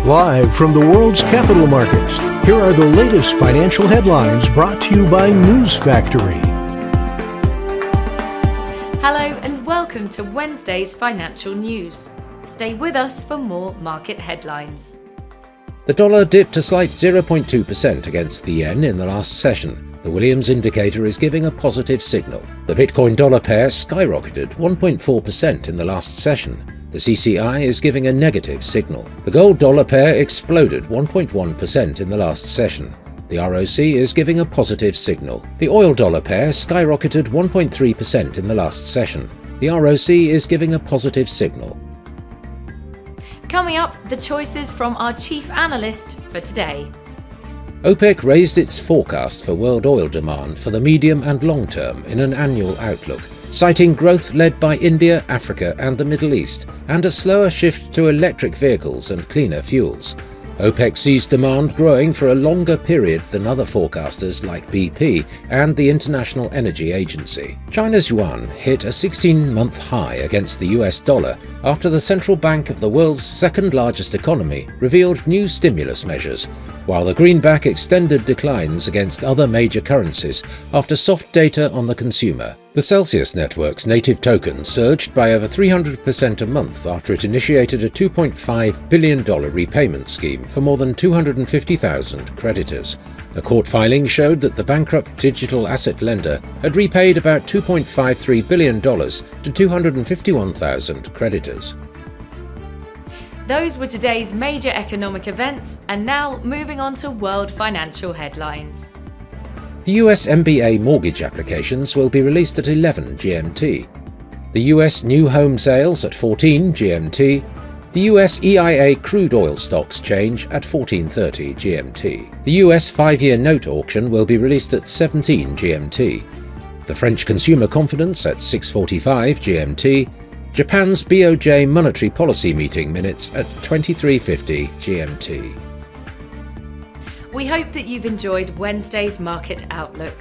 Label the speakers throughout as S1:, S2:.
S1: Live from the world's capital markets, here are the latest financial headlines brought to you by News Factory.
S2: Hello and welcome to Wednesday's financial news. Stay with us for more market headlines.
S3: The dollar dipped a slight 0.2% against the yen in the last session. The Williams indicator is giving a positive signal. The Bitcoin dollar pair skyrocketed 1.4% in the last session. The CCI is giving a negative signal. The gold dollar pair exploded 1.1% in the last session. The ROC is giving a positive signal. The oil dollar pair skyrocketed 1.3% in the last session. The ROC is giving a positive signal.
S2: Coming up, the choices from our chief analyst for today.
S3: OPEC raised its forecast for world oil demand for the medium and long term in an annual outlook, citing growth led by India, Africa and the Middle East, and a slower shift to electric vehicles and cleaner fuels. OPEC sees demand growing for a longer period than other forecasters like BP and the International Energy Agency. China's yuan hit a 16-month high against the US dollar after the central bank of the world's second-largest economy revealed new stimulus measures, while the greenback extended declines against other major currencies after soft data on the consumer. The Celsius network's native token surged by over 300% a month after it initiated a $2.5 billion repayment scheme for more than 250,000 creditors. A court filing showed that the bankrupt digital asset lender had repaid about $2.53 billion to 251,000 creditors.
S2: Those were today's major economic events, and now moving on to world financial headlines.
S3: The US MBA mortgage applications will be released at 11 GMT. The US new home sales at 14 GMT. The US EIA crude oil stocks change at 14:30 GMT. The US 5-year note auction will be released at 17 GMT. The French consumer confidence at 6:45 GMT. Japan's BOJ monetary policy meeting minutes at 23:50 GMT.
S2: We hope that you've enjoyed Wednesday's market outlook.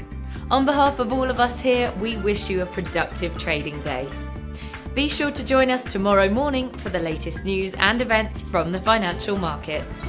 S2: On behalf of all of us here, we wish you a productive trading day. Be sure to join us tomorrow morning for the latest news and events from the financial markets.